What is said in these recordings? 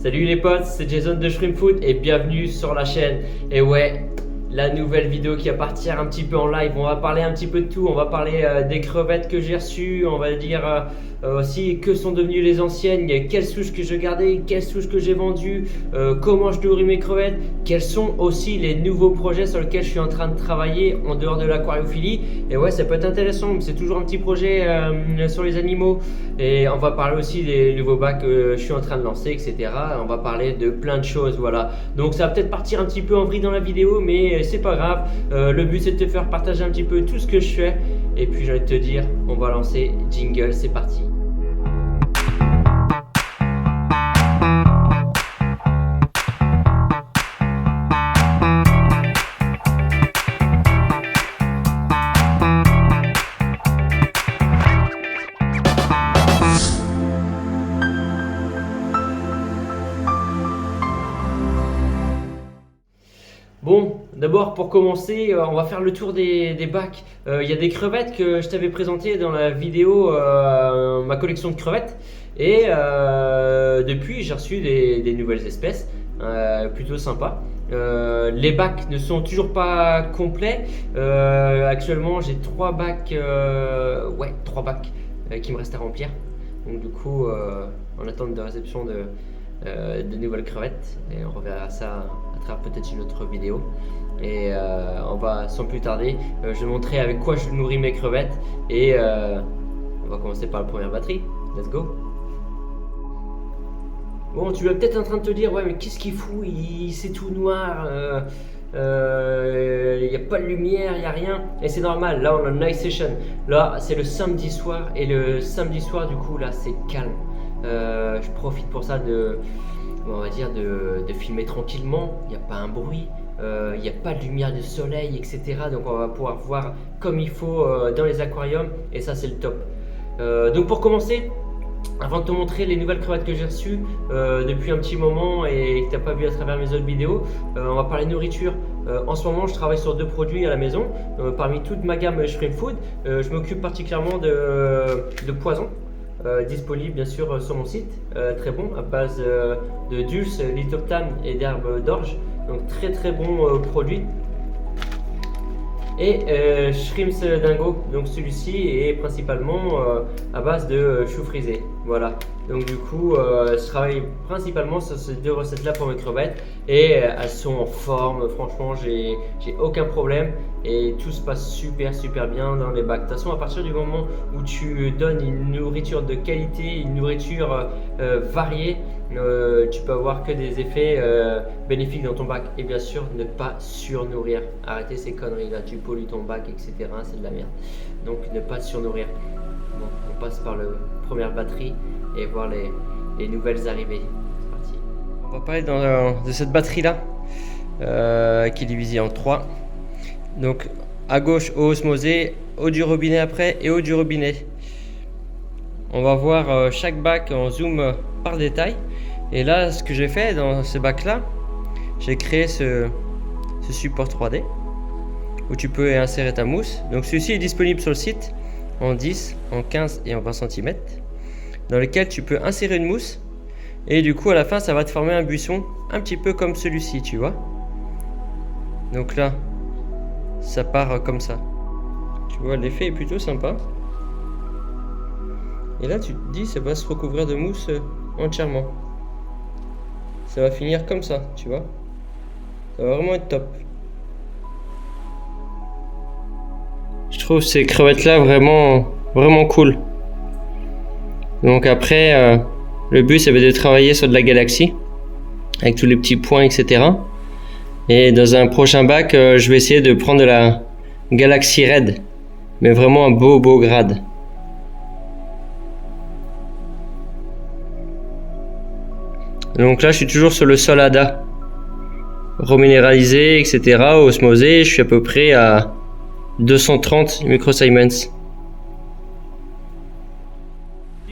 Salut les potes, c'est Jason de Shrimp Food et bienvenue sur la chaîne. Et ouais, la nouvelle vidéo qui va partir un petit peu en live. On va parler un petit peu de tout. On va parler des crevettes que j'ai reçues. On va dire aussi que sont devenues les anciennes, quelles souches que je gardais, quelles souches que j'ai vendues, comment je nourris mes crevettes, quels sont aussi les nouveaux projets sur lesquels je suis en train de travailler en dehors de l'aquariophilie. Et ouais, ça peut être intéressant. C'est toujours un petit projet sur les animaux. Et on va parler aussi des nouveaux bacs que je suis en train de lancer, etc. On va parler de plein de choses, voilà. Donc ça va peut-être partir un petit peu en vrille dans la vidéo, mais c'est pas grave. Le but c'est de te faire partager un petit peu tout ce que je fais. Et puis j'ai envie de te dire, on va lancer jingle, c'est parti. Bon, d'abord pour commencer, on va faire le tour des bacs. Il y a des crevettes que je t'avais présentées dans la vidéo, ma collection de crevettes. Et depuis, j'ai reçu des nouvelles espèces, plutôt sympas. Les bacs ne sont toujours pas complets. Actuellement, j'ai 3 bacs, trois bacs qui me restent à remplir. Donc du coup, en attente de réception de nouvelles crevettes, et on reverra ça à travers peut-être une autre vidéo. Et on va sans plus tarder, je vais montrer avec quoi je nourris mes crevettes. Et on va commencer par la première batterie. Let's go. Bon, tu vas peut-être en train de te dire, ouais mais qu'est-ce qu'il fout, c'est tout noir, il n'y a pas de lumière, il n'y a rien. Et c'est normal, là on a une night session. Là c'est le samedi soir, et le samedi soir du coup là c'est calme. Je profite pour ça de filmer tranquillement. Il n'y a pas un bruit, il n'y a pas de lumière de soleil, etc. Donc on va pouvoir voir comme il faut dans les aquariums, et ça c'est le top. Donc pour commencer, avant de te montrer les nouvelles crevettes que j'ai reçues depuis un petit moment et que tu n'as pas vu à travers mes autres vidéos, on va parler nourriture. En ce moment, je travaille sur 2 produits à la maison. Parmi toute ma gamme Shrimp Food, je m'occupe particulièrement de poisons. Disponible bien sûr sur mon site, très bon, à base de dulce, lithoptane et d'herbes d'orge. Donc très bon produit. Et Shrimps Dingo, donc celui-ci est principalement à base de chou frisé. Voilà, donc du coup je travaille principalement sur ces 2 recettes là pour mes crevettes, et elles sont en forme. Franchement, j'ai aucun problème et tout se passe super bien dans les bacs. De toute façon, à partir du moment où tu donnes une nourriture de qualité, une nourriture variée, tu peux avoir que des effets bénéfiques dans ton bac. Et bien sûr, ne pas surnourrir. Arrêtez ces conneries là, tu pollues ton bac, etc. C'est de la merde. Donc ne pas surnourrir. Bon, on passe par la première batterie et voir les nouvelles arrivées. C'est parti. On va parler de cette batterie là qui est divisée en 3. Donc à gauche, eau osmosée, eau du robinet après et eau du robinet. On va voir chaque bac en zoom par détail. Et là, ce que j'ai fait dans ce bac là, j'ai créé ce support 3D où tu peux insérer ta mousse. Donc celui-ci est disponible sur le site en 10, en 15 et en 20 cm, dans lequel tu peux insérer une mousse, et du coup à la fin ça va te former un buisson un petit peu comme celui-ci, tu vois. Donc là ça part comme ça, tu vois, l'effet est plutôt sympa. Et là tu te dis, ça va se recouvrir de mousse entièrement, ça va finir comme ça, tu vois, ça va vraiment être top. Je trouve ces crevettes là vraiment cool. Donc après le but ça va être de travailler sur de la galaxie avec tous les petits points, etc. Et dans un prochain bac je vais essayer de prendre de la galaxie red, mais vraiment un beau grade. Donc là je suis toujours sur le Solada reminéralisé, etc. osmosé. Je suis à peu près à 230 microsiemens.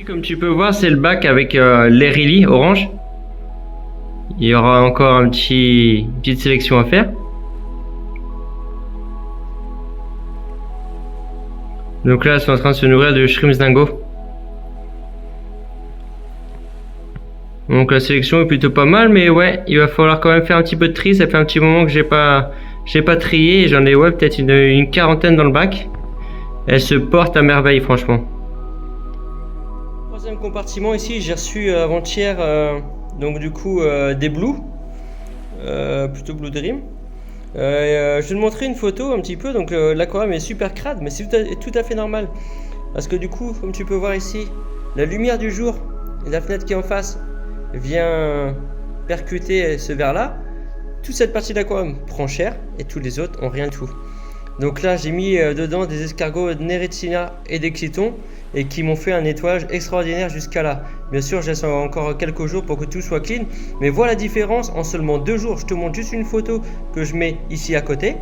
Comme tu peux voir, c'est le bac avec l'Erili orange. Il y aura encore une petite sélection à faire. Donc là, ils sont en train de se nourrir de Shrimps Dingo. Donc la sélection est plutôt pas mal, mais ouais, il va falloir quand même faire un petit peu de tri. Ça fait un petit moment que j'ai pas trié. J'en ai ouais, peut-être une quarantaine dans le bac. Elle se porte à merveille, franchement. Troisième compartiment ici, j'ai reçu avant-hier donc du coup des Blue, plutôt Blue Dream. Je vais te montrer une photo un petit peu. Donc l'aquarium est super crade, mais c'est tout à fait normal. Parce que du coup, comme tu peux voir ici, la lumière du jour et la fenêtre qui est en face vient percuter ce verre-là. Toute cette partie de l'aquarium prend cher et tous les autres ont rien du tout. Donc là, j'ai mis dedans des escargots de Neretina et des Clytons et qui m'ont fait un nettoyage extraordinaire jusqu'à là. Bien sûr, je laisse encore quelques jours pour que tout soit clean, mais voilà la différence en seulement 2 jours. Je te montre juste une photo que je mets ici à côté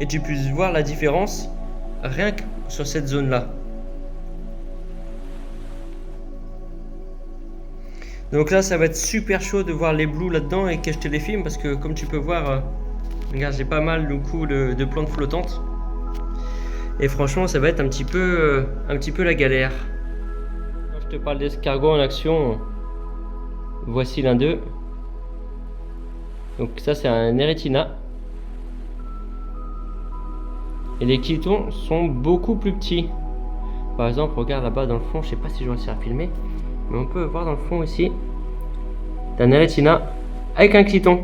et tu puisses voir la différence rien que sur cette zone-là. Donc là, ça va être super chaud de voir les blues là-dedans et que je te les filme parce que comme tu peux voir, regarde, j'ai pas mal du coup de plantes flottantes. Et franchement, ça va être un petit peu la galère. Quand je te parle d'escargots en action, voici l'un d'eux. Donc ça, c'est un Neretina. Et les Clytons sont beaucoup plus petits. Par exemple, regarde là-bas dans le fond, je sais pas si je vais réussir à filmer, mais on peut voir dans le fond ici, t'as un Neretina avec un Clyton.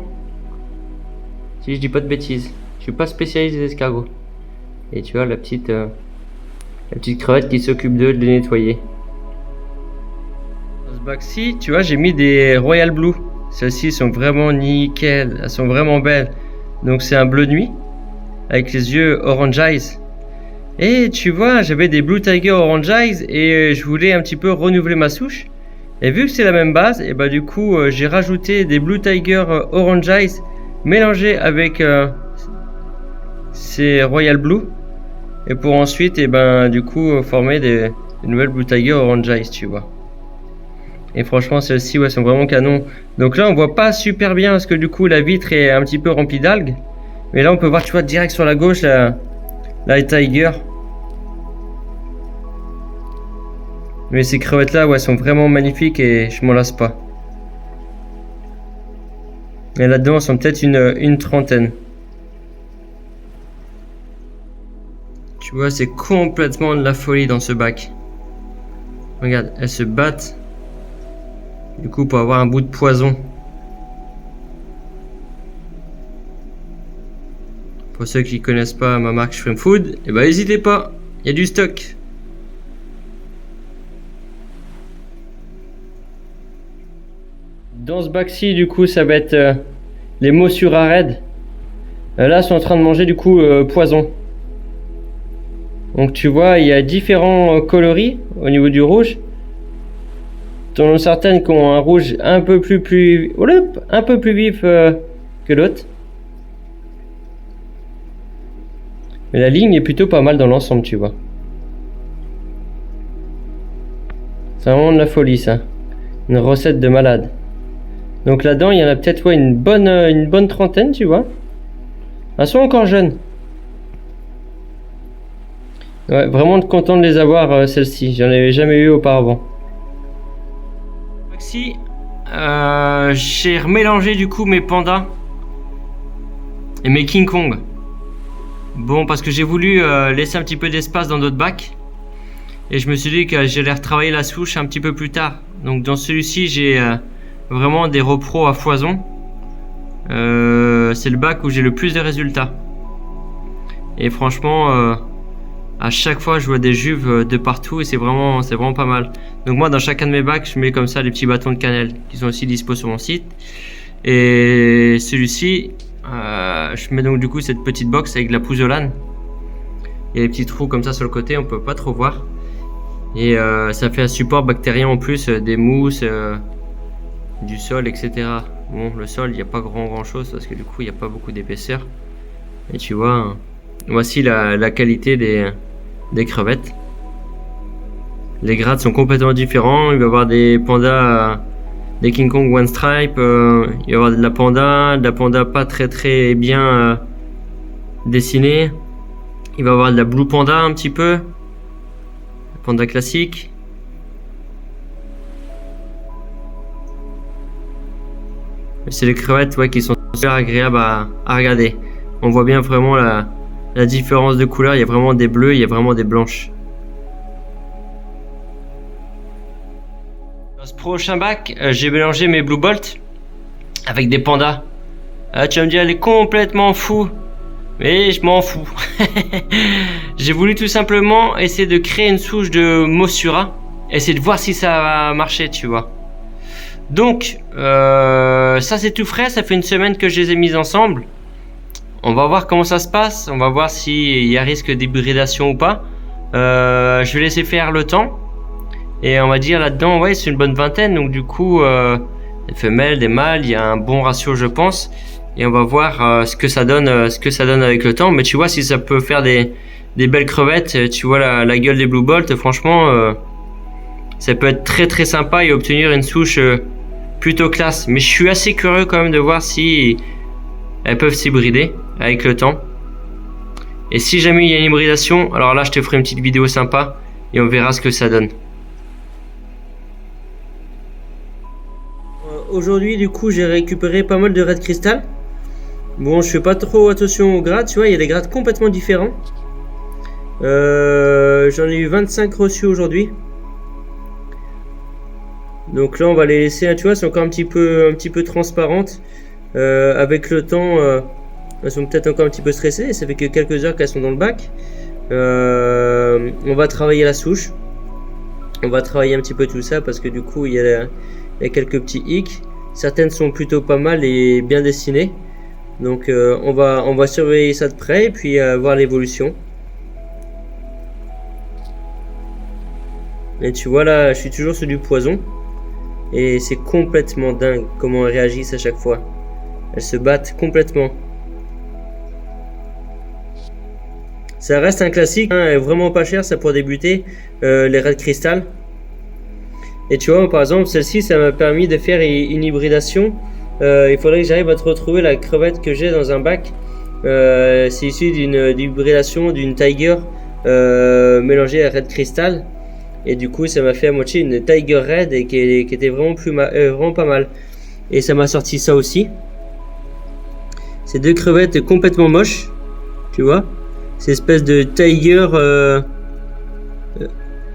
Si je dis pas de bêtises, je suis pas spécialiste des escargots. Et tu vois la petite crevette qui s'occupe d'eux, de les nettoyer. Dans ce bac-ci, tu vois, j'ai mis des Royal Blue. Celles-ci sont vraiment nickel, elles sont vraiment belles. Donc c'est un bleu nuit avec les yeux Orange Eyes. Et tu vois, j'avais des Blue Tiger Orange Eyes et je voulais un petit peu renouveler ma souche. Et vu que c'est la même base, et bah du coup j'ai rajouté des Blue Tiger Orange Eyes mélangés avec ces Royal Blue. Et pour ensuite, et ben du coup former des nouvelles Blue Tiger Orange Eyes, tu vois. Et franchement, celles-ci, ouais, sont vraiment canon. Donc là, on voit pas super bien parce que du coup, la vitre est un petit peu remplie d'algues. Mais là, on peut voir, tu vois, direct sur la gauche, la Tiger. Mais ces crevettes-là, ouais, sont vraiment magnifiques et je m'en lasse pas. Et là-dedans, elles sont peut-être une trentaine. Tu vois, c'est complètement de la folie dans ce bac. Regarde, elles se battent. Du coup, pour avoir un bout de poison. Pour ceux qui connaissent pas ma marque Shrimp Food, eh ben n'hésitez pas, il y a du stock. Dans ce bac-ci, du coup, ça va être les Mossura Red. Là, ils sont en train de manger du coup poison. Donc tu vois, il y a différents coloris au niveau du rouge. T'en as certaines qui ont un rouge un peu plus vif que l'autre. Mais la ligne est plutôt pas mal dans l'ensemble, tu vois. C'est vraiment de la folie, ça. Une recette de malade. Donc là-dedans, il y en a peut-être ouais, une bonne trentaine, tu vois. Elles sont encore jeunes. Ouais, vraiment content de les avoir, celles-ci. J'en avais jamais eu auparavant. Ici, j'ai remélangé du coup mes pandas et mes King Kong. Bon, parce que j'ai voulu laisser un petit peu d'espace dans d'autres bacs. Et je me suis dit que j'allais retravailler la souche un petit peu plus tard. Donc dans celui-ci, j'ai vraiment des repros à foison. C'est le bac où j'ai le plus de résultats. Et franchement, à chaque fois, je vois des juves de partout et c'est vraiment pas mal. Donc moi, dans chacun de mes bacs, je mets comme ça les petits bâtons de cannelle qui sont aussi dispo sur mon site. Et celui-ci, je mets donc du coup cette petite box avec de la pouzzolane. Il y a des petits trous comme ça sur le côté, on peut pas trop voir. Et ça fait un support bactérien en plus, des mousses, du sol, etc. Bon, le sol, il n'y a pas grand chose parce que du coup, il n'y a pas beaucoup d'épaisseur. Et tu vois, voici la qualité des crevettes. Les grades sont complètement différents. Il va y avoir des pandas, des King Kong One Stripe. Il va y avoir de la panda pas très bien dessinée. Il va y avoir de la Blue Panda un petit peu. Panda classique. C'est les crevettes ouais, qui sont super agréables à regarder. On voit bien vraiment la différence de couleur. Il y a vraiment des bleus, il y a vraiment des blanches. Dans ce prochain bac, j'ai mélangé mes Blue Bolt avec des pandas. Tu vas me dire, elle est complètement fou. Mais je m'en fous. J'ai voulu tout simplement essayer de créer une souche de Mossura. Essayer de voir si ça va marcher, tu vois. Donc, ça c'est tout frais. Ça fait une semaine que je les ai mises ensemble. On va voir comment ça se passe. On va voir s'il y a risque d'hybridation ou pas. Je vais laisser faire le temps. Et on va dire là-dedans, ouais, c'est une bonne vingtaine. Donc du coup, des femelles, des mâles, il y a un bon ratio, je pense. Et on va voir ce que ça donne avec le temps. Mais tu vois, si ça peut faire des belles crevettes, tu vois la gueule des Blue Bolt, franchement, ça peut être très très sympa et obtenir une souche plutôt classe. Mais je suis assez curieux quand même de voir si elles peuvent s'hybrider avec le temps. Et si jamais il y a une hybridation, alors là je te ferai une petite vidéo sympa et on verra ce que ça donne. Aujourd'hui du coup j'ai récupéré pas mal de Red Crystal. Bon, je fais pas trop attention aux grades, tu vois, il y a des grades complètement différents. J'en ai eu 25 reçus aujourd'hui. Donc là, on va les laisser, tu vois, c'est encore un petit peu transparentes. Avec le temps, elles sont peut-être encore un petit peu stressées. Ça fait que quelques heures qu'elles sont dans le bac. On va travailler la souche. On va travailler un petit peu tout ça parce que du coup, il y a quelques petits hicks. Certaines sont plutôt pas mal et bien dessinées. Donc on va surveiller ça de près et puis voir l'évolution. Et tu vois là, je suis toujours sur du poison. Et c'est complètement dingue comment elles réagissent à chaque fois. Elles se battent complètement. Ça reste un classique, hein, vraiment pas cher, ça pour débuter, les Red Crystal. Et tu vois, par exemple, celle-ci, ça m'a permis de faire une hybridation. Il faudrait que j'arrive à te retrouver la crevette que j'ai dans un bac. C'est issu d'une hybridation d'une Tiger mélangée à Red Crystal. Et du coup, ça m'a fait à moitié une Tiger Red et qui était vraiment, vraiment pas mal. Et ça m'a sorti ça aussi. Ces deux crevettes complètement moches. Tu vois, ces espèces de Tiger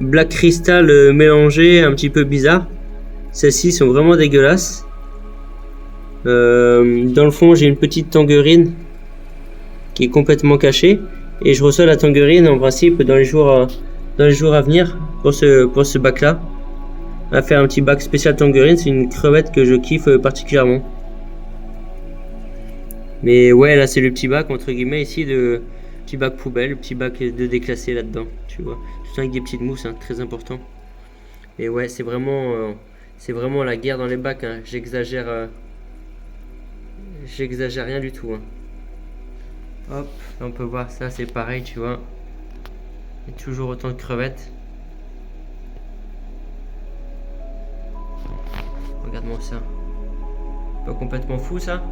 Black Crystal mélangé, un petit peu bizarre. Celles-ci sont vraiment dégueulasses. Dans le fond, j'ai une petite tangerine qui est complètement cachée. Et je reçois la tangerine en principe dans les jours à venir pour ce bac là. On va faire un petit bac spécial tangerine, c'est une crevette que je kiffe particulièrement. Mais ouais, là c'est le petit bac entre guillemets ici, de petit bac poubelle, le petit bac de déclassé là-dedans, tu vois. Tout avec des petites mousses, hein, très important. Et ouais, c'est vraiment la guerre dans les bacs, hein. J'exagère rien du tout, hein. Hop, là on peut voir ça, c'est pareil, tu vois. Il y a toujours autant de crevettes. Regarde-moi ça. Pas complètement fou ça.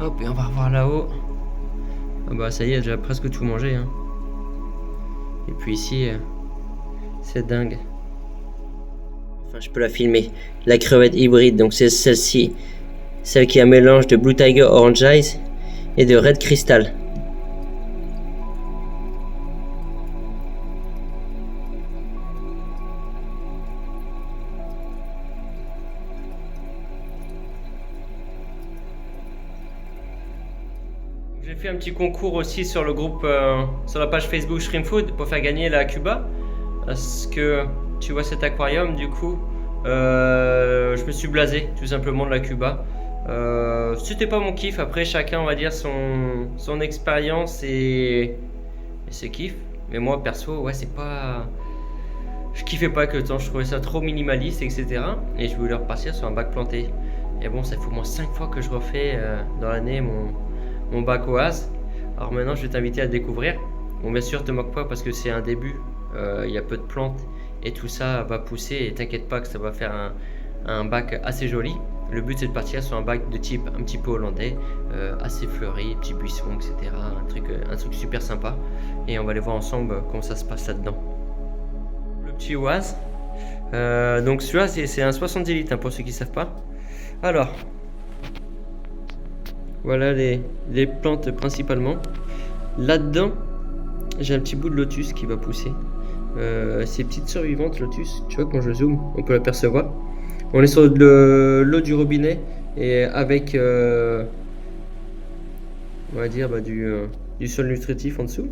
Hop, et on va revoir là-haut. Ah bah ça y est, j'ai déjà presque tout mangé, hein. Et puis ici, c'est dingue. Enfin, je peux la filmer. La crevette hybride, donc c'est celle-ci. Celle qui a un mélange de Blue Tiger Orange Eyes et de Red Crystal. J'ai fait un petit concours aussi sur le groupe, sur la page Facebook Shrimp Food pour faire gagner la Cuba. Parce que tu vois cet aquarium, du coup, je me suis blasé tout simplement de la Cuba. C'était pas mon kiff. Après, chacun, on va dire, son expérience et ses kiffs. Mais moi, perso, ouais, c'est pas. Je kiffais pas avec le temps, je trouvais ça trop minimaliste, etc. Et je voulais repartir sur un bac planté. Et bon, ça fait au moins 5 fois que je refais dans l'année mon bac OAS. Alors maintenant, je vais t'inviter à le découvrir. Bon, bien sûr, te moque pas parce que c'est un début. Il y a peu de plantes et tout ça va pousser. Et t'inquiète pas que ça va faire un bac assez joli. Le but, c'est de partir sur un bac de type un petit peu hollandais, assez fleuri, petits buissons, etc. Un truc super sympa. Et on va aller voir ensemble comment ça se passe là-dedans. Le petit OAS. Donc celui-là, c'est un 70 litres, hein, pour ceux qui ne savent pas. Alors, Voilà les plantes principalement. Là-dedans, j'ai un petit bout de lotus qui va pousser. Ces petites survivantes lotus, tu vois, quand je zoome, on peut l'apercevoir. On est sur l'eau du robinet et avec, on va dire, du sol nutritif en dessous.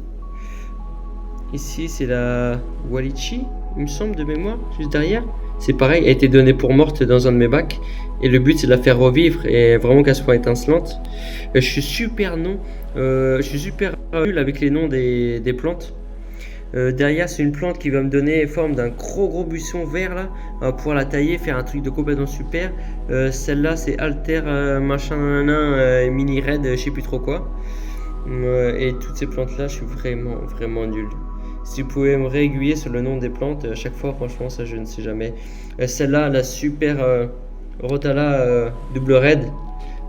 Ici, c'est la Walichi, il me semble, de mémoire, juste derrière. C'est pareil, elle a été donnée pour morte dans un de mes bacs. Et le but, c'est de la faire revivre et vraiment qu'elle soit étincelante. Je suis super nul avec les noms des plantes. Derrière, c'est une plante qui va me donner forme d'un gros buisson vert là. On va pouvoir la tailler, faire un truc de complètement super. Celle-là, c'est Alter machin nain mini red, je sais plus trop quoi. Et toutes ces plantes là, je suis vraiment nul. Si vous pouvez me réaiguiller sur le nom des plantes, à chaque fois, franchement, ça je ne sais jamais. Celle-là, la super Rotala double red,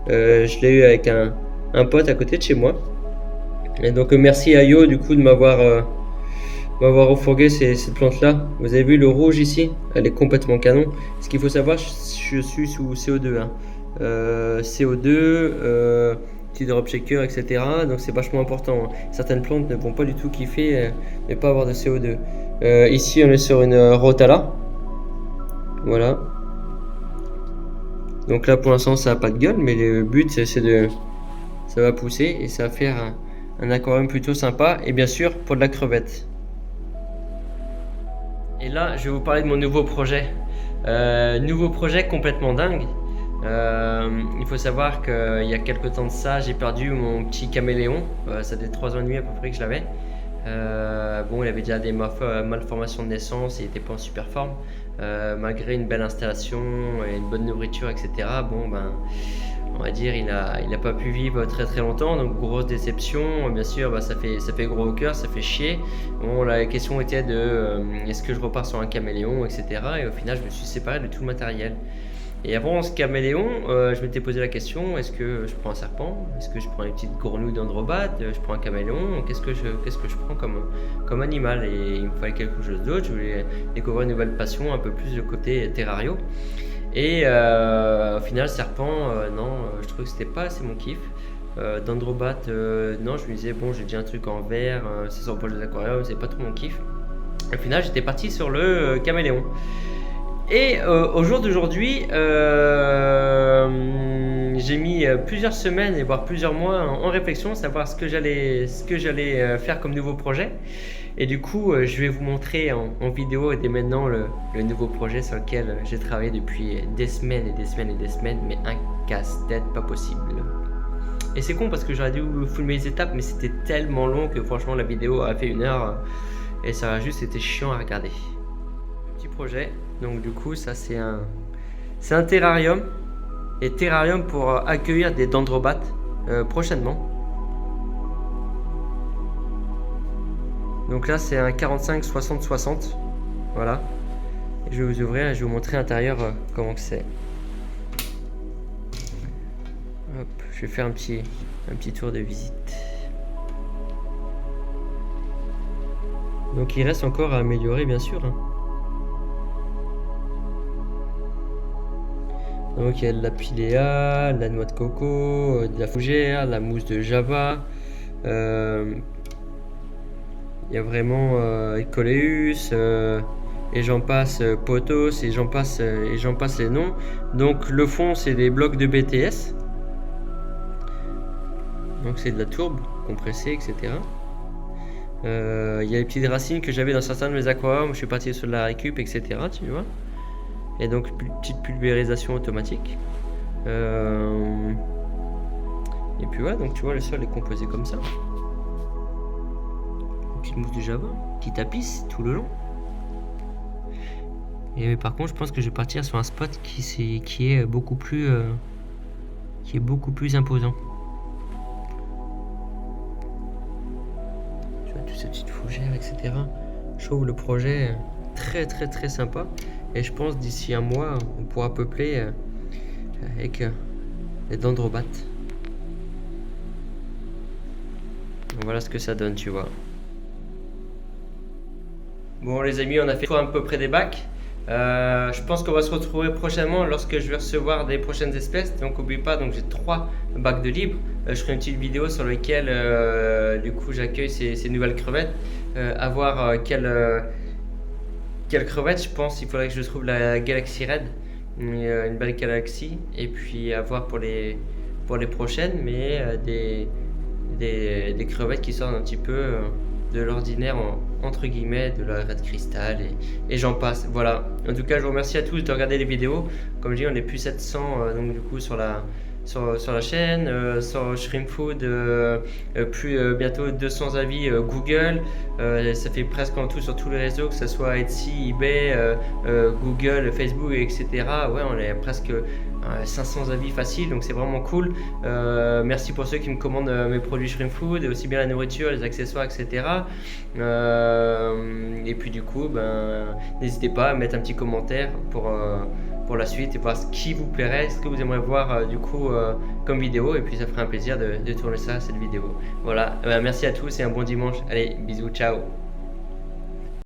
je l'ai eu avec un pote à côté de chez moi. Et donc merci à Yo du coup de m'avoir refourgué cette plante là. Vous avez vu le rouge ici, elle est complètement canon. Ce qu'il faut savoir, je suis sous CO2 hein. CO2 petit drop shaker etc, donc c'est vachement important hein. Certaines plantes ne vont pas du tout kiffer ne pas avoir de CO2. Ici on est sur une Rotala, voilà. Donc là pour l'instant ça n'a pas de gueule, mais le but c'est de, ça va pousser et ça va faire un aquarium plutôt sympa. Et bien sûr pour de la crevette. Et là je vais vous parler de mon nouveau projet. Nouveau projet complètement dingue. Il faut savoir qu'il y a quelques temps de ça, j'ai perdu mon petit caméléon. Ça fait 3 ans et demi à peu près que je l'avais. Bon, il avait déjà des malformations de naissance, il n'était pas en super forme. Malgré une belle installation et une bonne nourriture, etc. Bon, ben, on va dire, il n'a pas pu vivre très longtemps, donc grosse déception. Bien sûr, bah, ça fait gros au cœur, ça fait chier. Bon, la question était de est-ce que je repars sur un caméléon, etc. Et au final, je me suis séparé de tout le matériel. Et avant ce caméléon, je m'étais posé la question, est-ce que je prends un serpent? Est-ce que je prends une petite grenouille d'androbat? Je prends un caméléon? Qu'est-ce que je prends comme animal? Et il me fallait quelque chose d'autre. Je voulais découvrir une nouvelle passion, un peu plus de côté terrario. Et au final, serpent, non, je trouvais que c'était pas assez mon kiff. D'androbat, non, je me disais, bon, j'ai déjà un truc en verre, c'est sur le bol des aquariums, c'est pas trop mon kiff. Au final, j'étais parti sur le caméléon. Et au jour d'aujourd'hui, j'ai mis plusieurs semaines et voire plusieurs mois en réflexion, savoir ce que j'allais faire comme nouveau projet. Et du coup, je vais vous montrer en vidéo dès maintenant le nouveau projet sur lequel j'ai travaillé depuis des semaines, mais un casse-tête pas possible. Et c'est con parce que j'aurais dû vous filmer les étapes, mais c'était tellement long que franchement la vidéo a fait 1 heure et ça a juste été chiant à regarder. Petit projet. Donc du coup ça c'est un terrarium, et terrarium pour accueillir des dendrobates prochainement. Donc là c'est un 45-60-60, voilà. Et je vais vous ouvrir et je vais vous montrer à l'intérieur comment que c'est. Hop, je vais faire un petit tour de visite. Donc il reste encore à améliorer bien sûr hein. Donc il y a de la pilea, de la noix de coco, de la fougère, de la mousse de java. Il y a vraiment Coleus, et j'en passe Potos, et j'en passe les noms. Donc le fond c'est des blocs de BTS. Donc c'est de la tourbe compressée, etc. Il y a les petites racines que j'avais dans certains de mes aquariums. Je suis parti sur de la récup, etc. Tu vois. Et donc petite pulvérisation automatique. Et puis voilà, donc tu vois le sol est composé comme ça. Une petite mousse de java qui tapisse tout le long. Et par contre je pense que je vais partir sur un spot qui est beaucoup plus imposant. Tu vois toutes ces petites fougères, etc. Je trouve le projet très sympa. Et je pense d'ici 1 mois, on pourra peupler avec les dendrobates. Donc voilà ce que ça donne, tu vois. Bon les amis, on a fait à peu près des bacs. Je pense qu'on va se retrouver prochainement lorsque je vais recevoir des prochaines espèces. Donc n'oublie pas, donc j'ai 3 bacs de libre. Je ferai une petite vidéo sur laquelle du coup j'accueille ces nouvelles crevettes. À voir quelle crevette, je pense il faudrait que je trouve la Galaxy Red, une belle galaxie. Et puis à voir pour les prochaines, mais des crevettes qui sortent un petit peu de l'ordinaire, entre guillemets, de la Red Crystal et j'en passe. Voilà. En tout cas, je vous remercie à tous de regarder les vidéos. Comme je dis, on est plus 700 donc du coup sur la chaîne, sur Shrimp Food, plus bientôt 200 avis Google. Ça fait presque en tout sur tous les réseaux, que ce soit Etsy, eBay, Google, Facebook, etc. Ouais, on est presque 500 avis faciles, donc c'est vraiment cool. Merci pour ceux qui me commandent mes produits Shrimp Food, et aussi bien la nourriture, les accessoires, etc. Et puis du coup, n'hésitez pas à mettre un petit commentaire pour la suite et voir ce qui vous plairait, ce que vous aimeriez voir du coup comme vidéo, et puis ça ferait un plaisir de tourner ça, cette vidéo. Voilà, merci à tous et un bon dimanche. Allez, bisous, ciao.